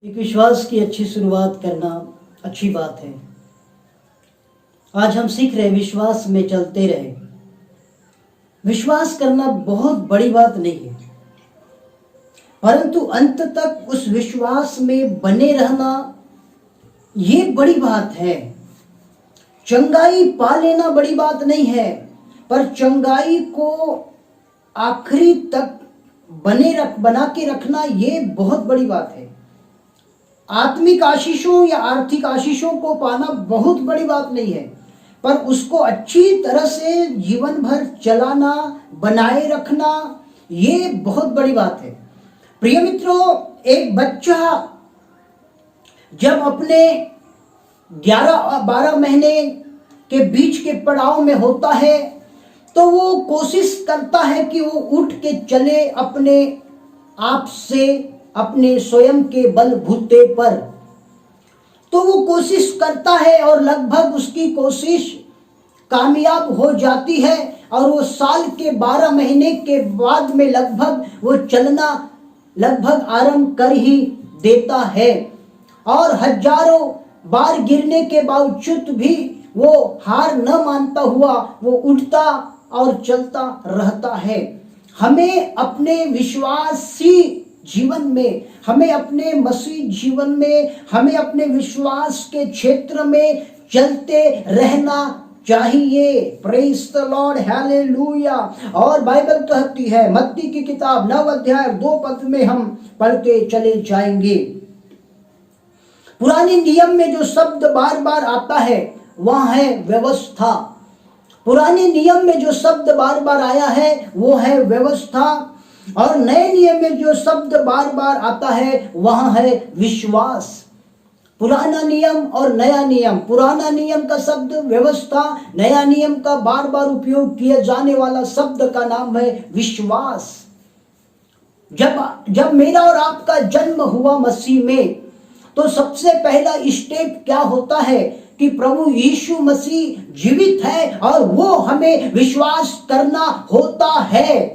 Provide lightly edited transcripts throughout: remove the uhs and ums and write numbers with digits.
एक विश्वास की अच्छी शुरुआत करना अच्छी बात है। आज हम सीख रहे विश्वास में चलते रहे। विश्वास करना बहुत बड़ी बात नहीं है, परंतु अंत तक उस विश्वास में बने रहना ये बड़ी बात है। चंगाई पा लेना बड़ी बात नहीं है, पर चंगाई को आखिरी तक बना के रखना ये बहुत बड़ी बात है। आत्मिक आशीषों या आर्थिक आशीषों को पाना बहुत बड़ी बात नहीं है, पर उसको अच्छी तरह से जीवन भर चलाना, बनाए रखना ये बहुत बड़ी बात है। प्रिय मित्रों, एक बच्चा जब अपने 11-12 महीने के बीच के पड़ाव में होता है तो वो कोशिश करता है कि वो उठ के चले अपने आप से, अपने स्वयं के बलबूते पर। तो वो कोशिश करता है और लगभग उसकी कोशिश कामयाब हो जाती है और वो साल के 12 महीने के बाद में लगभग वो चलना लगभग आरंभ कर ही देता है। और हजारों बार गिरने के बावजूद भी वो हार न मानता हुआ वो उठता और चलता रहता है। हमें अपने विश्वासी जीवन में, हमें अपने मसीह जीवन में, हमें अपने विश्वास के क्षेत्र में चलते रहना चाहिए। Praise the Lord, hallelujah. और बाइबल कहती है, मत्ती की किताब 9 अध्याय 2 पद में हम पढ़ते चले जाएंगे। पुराने नियम में जो शब्द बार बार आता है वह है व्यवस्था। पुराने नियम में जो शब्द बार बार आया है वो है व्यवस्था, और नए नियम में जो शब्द बार बार आता है वह है विश्वास। पुराना नियम और नया नियम, पुराना नियम का शब्द व्यवस्था, नया नियम का बार बार उपयोग किए जाने वाला शब्द का नाम है विश्वास। जब मेरा और आपका जन्म हुआ मसीह में, तो सबसे पहला स्टेप क्या होता है कि प्रभु यीशु मसीह जीवित है और वो हमें विश्वास करना होता है।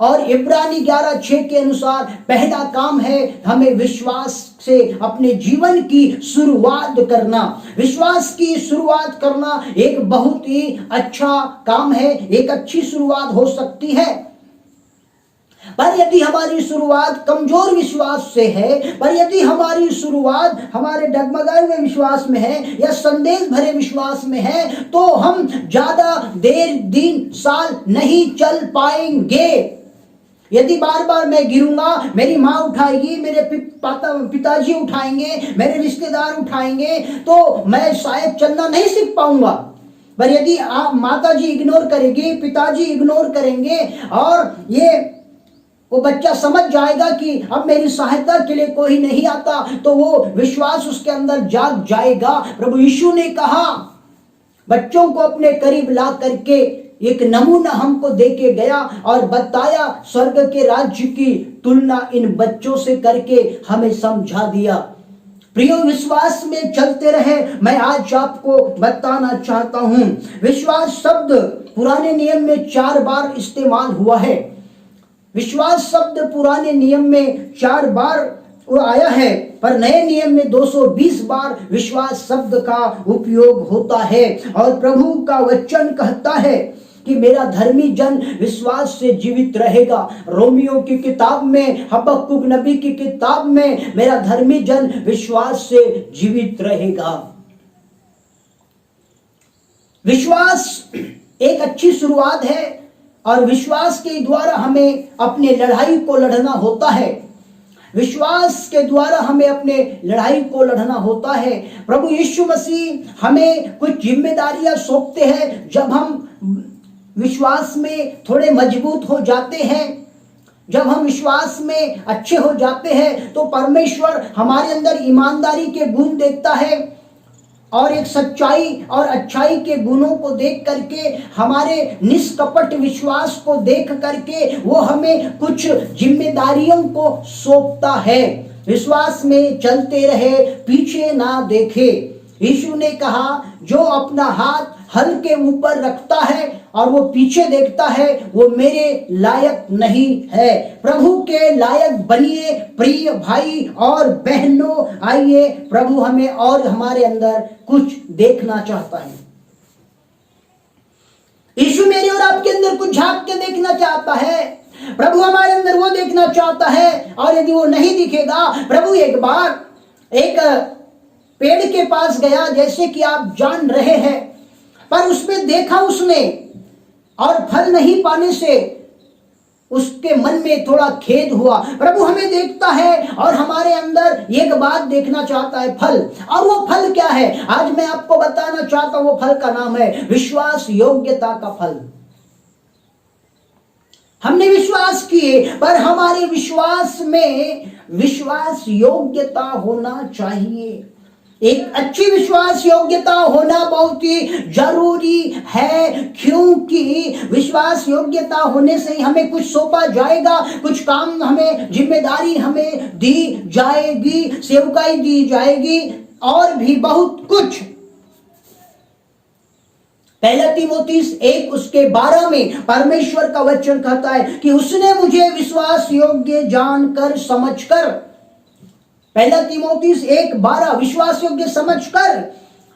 और इब्रानी 11:6 के अनुसार पहला काम है हमें विश्वास से अपने जीवन की शुरुआत करना। विश्वास की शुरुआत करना एक बहुत ही अच्छा काम है, एक अच्छी शुरुआत हो सकती है। पर यदि हमारी शुरुआत कमजोर विश्वास से है, पर यदि हमारी शुरुआत हमारे डगमगाए हुए विश्वास में है या संदेश भरे विश्वास में है, तो हम ज्यादा देर, दिन, साल नहीं चल पाएंगे। यदि बार बार मैं गिरूंगा, मेरी माँ उठाएगी, मेरे पिताजी उठाएंगे, मेरे रिश्तेदार उठाएंगे, तो मैं शायद चलना नहीं सीख पाऊंगा। पर यदि आप माता जी इग्नोर करेगी, पिताजी इग्नोर करेंगे, और वो बच्चा समझ जाएगा कि अब मेरी सहायता के लिए कोई नहीं आता, तो वो विश्वास उसके अंदर जाग जाएगा। प्रभु यीशु ने कहा, बच्चों को अपने करीब ला करके एक नमूना हमको देके गया और बताया, स्वर्ग के राज्य की तुलना इन बच्चों से करके हमें समझा दिया। प्रियो, विश्वास में चलते रहे। मैं आज आपको बताना चाहता हूं, विश्वास शब्द पुराने नियम में 4 बार इस्तेमाल हुआ है। विश्वास शब्द पुराने नियम में 4 बार आया है, पर नए नियम में 220 बार विश्वास शब्द का उपयोग होता है। और प्रभु का वचन कहता है कि मेरा धर्मी जन विश्वास से जीवित रहेगा। रोमियो की किताब में, हबक्कुक नबी की किताब में, मेरा धर्मी जन विश्वास से जीवित रहेगा। विश्वास एक अच्छी शुरुआत है, और विश्वास के द्वारा हमें अपने लड़ाई को लड़ना होता है। विश्वास के द्वारा हमें अपने लड़ाई को लड़ना होता है। प्रभु यीशु मसीह हमें कुछ जिम्मेदारियां सौंपते हैं। जब हम विश्वास में थोड़े मजबूत हो जाते हैं, जब हम विश्वास में अच्छे हो जाते हैं, तो परमेश्वर हमारे अंदर ईमानदारी के गुण देखता है, और एक सच्चाई और अच्छाई के गुणों को देख करके, हमारे निष्कपट विश्वास को देख करके वो हमें कुछ जिम्मेदारियों को सौंपता है। विश्वास में चलते रहे, पीछे ना देखे। यीशु ने कहा, जो अपना हाथ हल के ऊपर रखता है और वो पीछे देखता है, वो मेरे लायक नहीं है। प्रभु के लायक बनिए प्रिय भाई और बहनों। आइए, प्रभु हमें और हमारे अंदर कुछ देखना चाहता है। यीशु मेरे और आपके अंदर कुछ झांक के देखना चाहता है। प्रभु हमारे अंदर वो देखना चाहता है, और यदि वो नहीं दिखेगा, प्रभु एक बार एक पेड़ के पास गया, जैसे कि आप जान रहे हैं, पर उसमें देखा उसने, और फल नहीं पाने से उसके मन में थोड़ा खेद हुआ। प्रभु हमें देखता है और हमारे अंदर एक बात देखना चाहता है, फल। और वो फल क्या है? आज मैं आपको बताना चाहता हूं। वो फल का नाम है विश्वास योग्यता का फल। हमने विश्वास किए, पर हमारे विश्वास में विश्वास योग्यता होना चाहिए। एक अच्छी विश्वास योग्यता होना बहुत ही जरूरी है, क्योंकि विश्वास योग्यता होने से ही हमें कुछ सौंपा जाएगा, कुछ काम हमें, जिम्मेदारी हमें दी जाएगी, सेवकाई दी जाएगी, और भी बहुत कुछ। पहला तीमुथियुस 1:12 में परमेश्वर का वचन कहता है कि उसने मुझे विश्वास योग्य जानकर समझकर, पहला तीमुथियुस 1:12 विश्वास योग्य समझकर,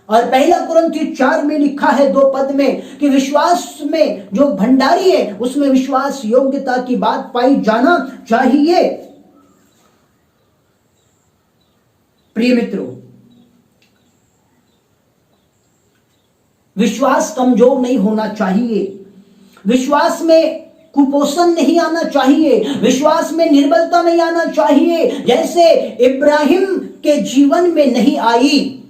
और पहला कुरिन्थियों 4 में लिखा है 2 पद में कि विश्वास में जो भंडारी है उसमें विश्वास योग्यता की बात पाई जाना चाहिए। प्रिय मित्रों, विश्वास कमजोर नहीं होना चाहिए, विश्वास में कुपोषण नहीं आना चाहिए, विश्वास में निर्बलता नहीं आना चाहिए, जैसे इब्राहिम के जीवन में नहीं आई।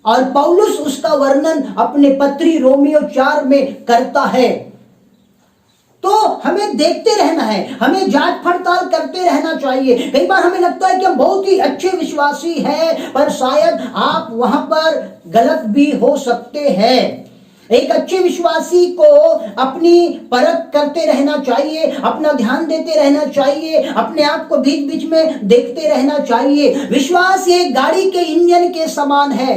और पौलुस उसका वर्णन अपने पत्री रोमियो 4 में करता है। तो हमें देखते रहना है, हमें जांच पड़ताल करते रहना चाहिए। कई बार हमें लगता है कि हम बहुत ही अच्छे विश्वासी हैं, पर शायद आप वहां पर गलत भी हो सकते हैं। एक अच्छे विश्वासी को अपनी परख करते रहना चाहिए, अपना ध्यान देते रहना चाहिए, अपने आप को बीच बीच में देखते रहना चाहिए। विश्वास एक गाड़ी के इंजन के समान है।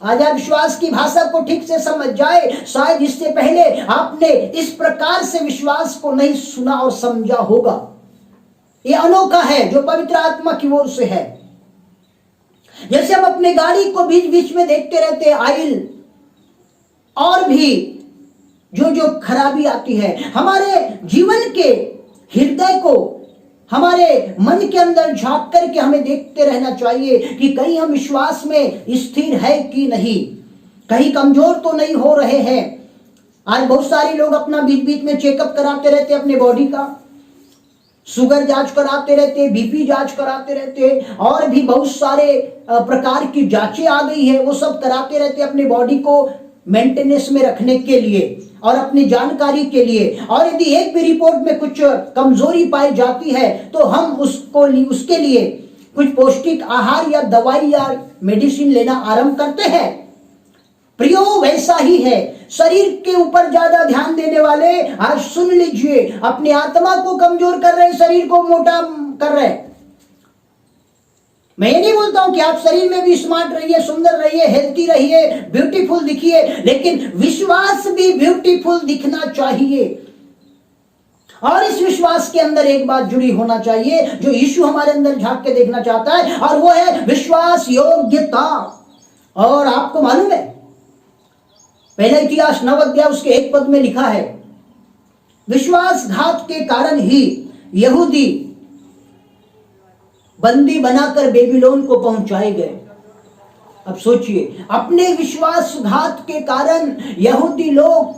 आज आप विश्वास की भाषा को ठीक से समझ जाए, शायद इससे पहले आपने इस प्रकार से विश्वास को नहीं सुना और समझा होगा। ये अनोखा है जो पवित्र आत्मा की ओर से है। जैसे हम अपने गाड़ी को बीच बीच में देखते रहते हैं, आयल और भी जो जो खराबी आती है, हमारे जीवन के हृदय को, हमारे मन के अंदर झांक करके हमें देखते रहना चाहिए कि कहीं हम विश्वास में स्थिर है कि नहीं, कहीं कमजोर तो नहीं हो रहे हैं। आज बहुत सारे लोग अपना बीच बीच में चेकअप कराते रहते हैं, अपने बॉडी का शुगर जांच कराते रहते, बीपी जांच कराते रहते, और भी बहुत सारे प्रकार की जांचें आ गई है, वो सब कराते रहते अपने बॉडी को मेंटेनेंस में रखने के लिए और अपनी जानकारी के लिए। और यदि एक भी रिपोर्ट में कुछ कमजोरी पाई जाती है तो हम उसके लिए कुछ पौष्टिक आहार या दवाई या मेडिसिन लेना आरंभ करते हैं। प्रियो, वैसा ही है शरीर के ऊपर ज्यादा ध्यान देने वाले, आज सुन लीजिए, अपनी आत्मा को कमजोर कर रहे, शरीर को मोटा कर रहे। मैं ये नहीं बोलता हूं कि आप शरीर में भी स्मार्ट रहिए, सुंदर रहिए, हेल्थी रहिए, ब्यूटीफुल दिखिए, लेकिन विश्वास भी ब्यूटीफुल दिखना चाहिए। और इस विश्वास के अंदर एक बात जुड़ी होना चाहिए जो यीशु हमारे अंदर झांक के देखना चाहता है, और वो है विश्वास योग्यता। और आपको मालूम है, पहला इतिहास 9 अध्याय उसके 1 पद में लिखा है, विश्वासघात के कारण ही यहूदी बंदी बनाकर बेबीलोन को पहुंचाए गए। अब सोचिए, अपने विश्वासघात के कारण यहूदी लोग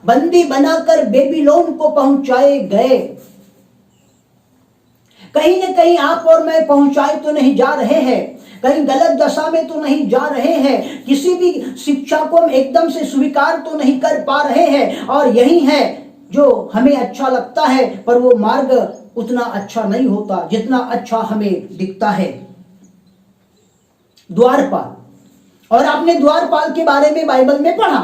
बंदी बनाकर बेबीलोन को पहुंचाए गए। कहीं न कहीं आप और मैं पहुंचाए तो नहीं जा रहे हैं, कहीं गलत दशा में तो नहीं जा रहे हैं, किसी भी शिक्षा को हम एकदम से स्वीकार तो नहीं कर पा रहे हैं, और यही है जो हमें अच्छा लगता है, पर वो मार्ग उतना अच्छा नहीं होता जितना अच्छा हमें दिखता है। द्वारपाल, और आपने द्वारपाल के बारे में बाइबल में पढ़ा,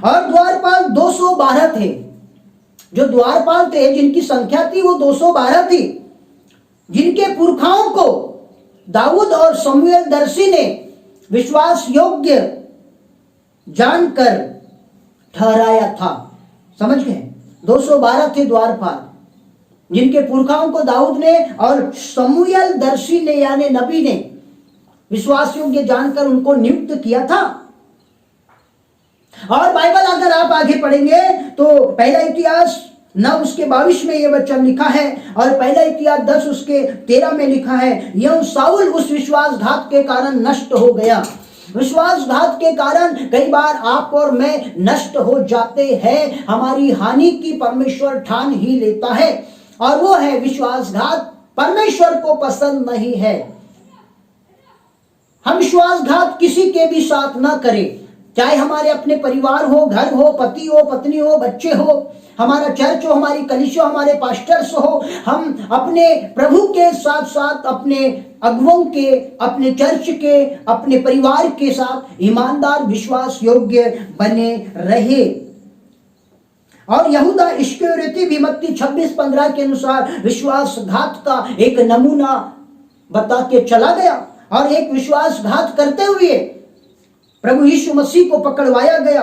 और द्वारपाल 212 थे। जो द्वारपाल थे, जिनकी संख्या थी वो 212 थी, जिनके पुरखाओं को दाऊद और शमूएल दर्शी ने विश्वास योग्य जानकर ठहराया था। समझ गए? 212 थे द्वारपाल, जिनके पुरखाओं को दाऊद ने और समूएल दर्शी ने यानी नबी ने विश्वास योग्य जानकर उनको नियुक्त किया था। और बाइबल अगर आप आगे पढ़ेंगे तो पहला इतिहास 9 उसके 22 में यह वचन लिखा है, और पहला इतिहास 10 उसके 13 में लिखा है, यूं साउल उस विश्वासघात के कारण नष्ट हो गया। विश्वासघात के कारण कई बार आप और मैं नष्ट हो जाते हैं। हमारी हानि की परमेश्वर ठान ही लेता है, और वो है विश्वासघात परमेश्वर को पसंद नहीं है। हम विश्वासघात किसी के भी साथ ना करें, चाहे हमारे अपने परिवार हो, घर हो, पति हो, पत्नी हो, बच्चे हो, हमारा चर्च हो, हमारी कलीसिया, हमारे पास्टर्स हो। हम अपने प्रभु के साथ साथ अपने अगुवों के, अपने चर्च के, अपने परिवार के साथ ईमानदार विश्वास योग्य बने रहे। और यहूदा इस्करियोती भी मत्ती 26:15 के अनुसार विश्वासघात का एक नमूना बता के चला गया, और एक विश्वासघात करते हुए प्रभु यीशु मसीह को पकड़वाया गया।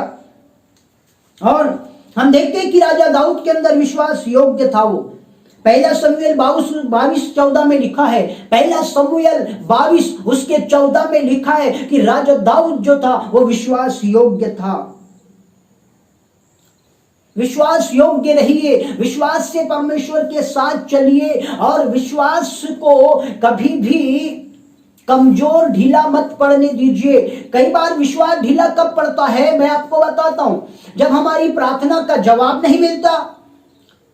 और हम देखते हैं कि राजा दाऊद के अंदर विश्वास योग्य था। वो पहला समूएल 22:14 में लिखा है, पहला समूएल 22 उसके 14 में लिखा है कि राजा दाऊद जो था वो विश्वास योग्य था। विश्वास योग्य रहिए, विश्वास से परमेश्वर के साथ चलिए, और विश्वास को कभी भी कमजोर ढीला मत पड़ने दीजिए। कई बार विश्वास ढीला कब पड़ता है मैं आपको बताता हूं, जब हमारी प्रार्थना का जवाब नहीं मिलता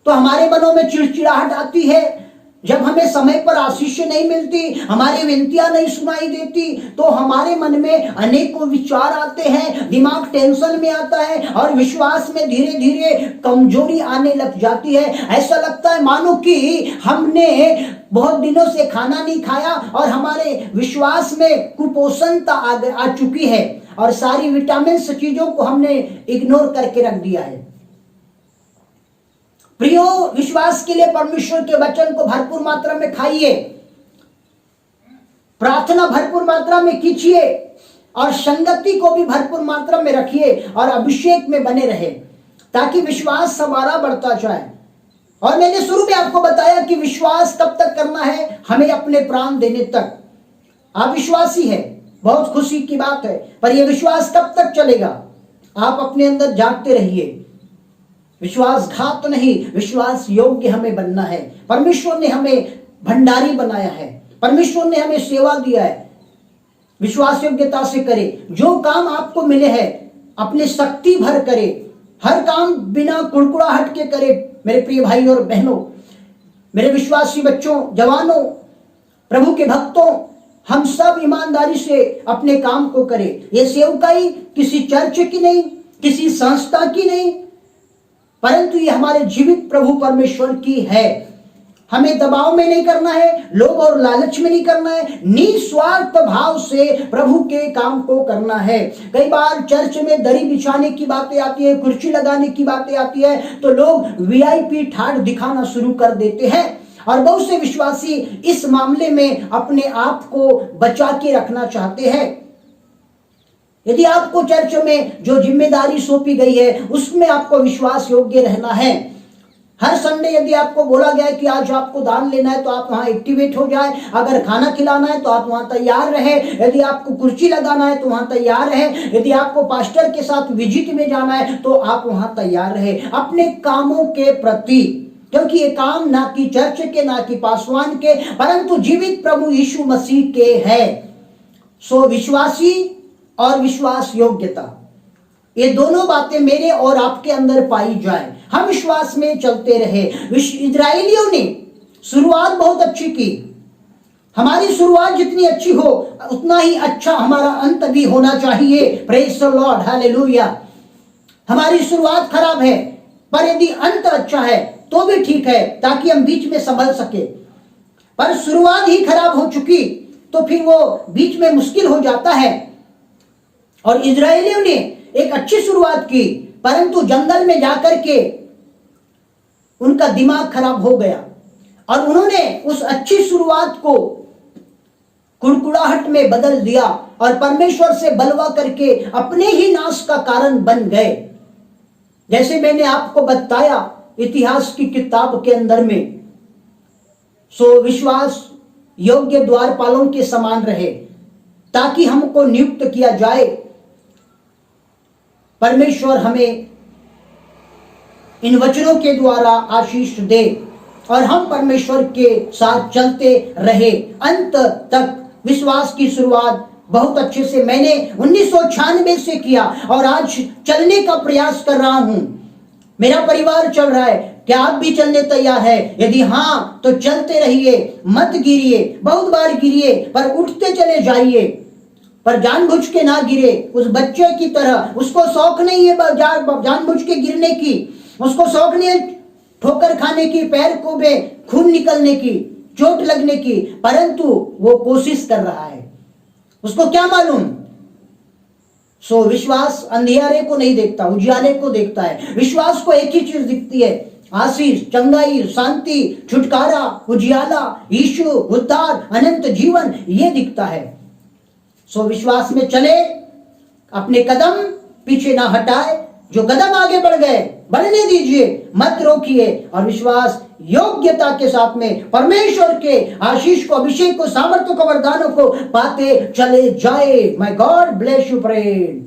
तो हमारे मनों में चिड़चिड़ाहट आती है, जब हमें समय पर आशीष नहीं मिलती, हमारी विनतियां नहीं सुनाई देती, तो हमारे मन में अनेकों विचार आते हैं, दिमाग टेंशन में आता है, और विश्वास में धीरे धीरे कमजोरी आने लग जाती है। ऐसा लगता है मानो कि हमने बहुत दिनों से खाना नहीं खाया और हमारे विश्वास में कुपोषणता आ चुकी है, और सारी विटामिन चीजों को हमने इग्नोर करके रख दिया है। प्रियो, विश्वास के लिए परमेश्वर के वचन को भरपूर मात्रा में खाइए, प्रार्थना भरपूर मात्रा में कीजिए, और संगति को भी भरपूर मात्रा में रखिए, और अभिषेक में बने रहे, ताकि विश्वास हमारा बढ़ता जाए। और मैंने शुरू में आपको बताया कि विश्वास कब तक करना है, हमें अपने प्राण देने तक। आप विश्वासी है, बहुत खुशी की बात है, पर यह विश्वास कब तक चलेगा? आप अपने अंदर जागते रहिए। विश्वासघात नहीं, विश्वास योग्य हमें बनना है। परमेश्वर ने हमें भंडारी बनाया है, परमेश्वर ने हमें सेवा दिया है। विश्वास योग्यता से करे, जो काम आपको मिले हैं अपने शक्ति भर करे, हर काम बिना कुड़कुड़ाहट के करे। मेरे प्रिय भाई और बहनों, मेरे विश्वासी बच्चों, जवानों, प्रभु के भक्तों, हम सब ईमानदारी से अपने काम को करें। ये सेवकाई किसी चर्च की नहीं, किसी संस्था की नहीं, परंतु ये हमारे जीवित प्रभु परमेश्वर की है। हमें दबाव में नहीं करना है, लोभ और लालच में नहीं करना है, निस्वार्थ भाव से प्रभु के काम को करना है। कई बार चर्च में दरी बिछाने की बातें आती है, कुर्सी लगाने की बातें आती है, तो लोग वीआईपी ठाठ दिखाना शुरू कर देते हैं, और बहुत से विश्वासी इस मामले में अपने आप को बचा के रखना चाहते हैं। यदि आपको चर्च में जो जिम्मेदारी सौंपी गई है उसमें आपको विश्वास योग्य रहना है। हर संडे यदि आपको बोला गया है कि आज आपको दान लेना है तो आप वहां एक्टिवेट हो जाए, अगर खाना खिलाना है तो आप वहां तैयार रहे, यदि आपको कुर्सी लगाना है तो वहां तैयार रहे, यदि आपको पास्टर के साथ विजिट में जाना है तो आप वहां तैयार रहे अपने कामों के प्रति, क्योंकि ये काम ना कि चर्च के, ना कि पासवान के, परंतु जीवित प्रभु यीशु मसीह के है। सो विश्वासी और विश्वास योग्यता, ये दोनों बातें मेरे और आपके अंदर पाई जाए, हम विश्वास में चलते रहे। इजराइलियों ने शुरुआत बहुत अच्छी की। हमारी शुरुआत जितनी अच्छी हो उतना ही अच्छा हमारा अंत भी होना चाहिए। Praise the Lord, hallelujah. हमारी शुरुआत खराब है, पर यदि अंत अच्छा है तो भी ठीक है, ताकि हम बीच में संभल सके। पर शुरुआत ही खराब हो चुकी तो फिर वो बीच में मुश्किल हो जाता है। और इजरायलियों ने एक अच्छी शुरुआत की, परंतु जंगल में जाकर के उनका दिमाग खराब हो गया, और उन्होंने उस अच्छी शुरुआत को कुड़कुड़ाहट में बदल दिया, और परमेश्वर से बलवा करके अपने ही नाश का कारण बन गए। जैसे मैंने आपको बताया इतिहास की किताब के अंदर में, सो विश्वास योग्य द्वारपालों के समान रहे ताकि हमको नियुक्त किया जाए। परमेश्वर हमें इन वचनों के द्वारा आशीष दे और हम परमेश्वर के साथ चलते रहे अंत तक। विश्वास की शुरुआत बहुत अच्छे से मैंने 1996 से किया और आज चलने का प्रयास कर रहा हूं। मेरा परिवार चल रहा है, क्या आप भी चलने तैयार है? यदि हाँ तो चलते रहिए, मत गिरिए, बहुत बार गिरिए पर उठते चले जाइए, पर जानबूझ के ना गिरे। उस बच्चे की तरह, उसको शौक नहीं है जानबूझ के गिरने की, उसको शौक नहीं है ठोकर खाने की, पैर को में खून निकलने की, चोट लगने की, परंतु वो कोशिश कर रहा है। उसको क्या मालूम? सो विश्वास अंधियारे को नहीं देखता, उजियारे को देखता है। विश्वास को एक ही चीज दिखती है, आशीष, चंगाई, शांति, छुटकारा, उजियाला, यीशु, उद्धार, अनंत जीवन, ये दिखता है। सो विश्वास में चले, अपने कदम पीछे ना हटाए, जो कदम आगे बढ़ गए बढ़ने दीजिए, मत रोकिए और विश्वास योग्यता के साथ में परमेश्वर के आशीष को, अभिषेक को, सामर्थ्य को, वरदानों को पाते चले जाए। My God bless you friend.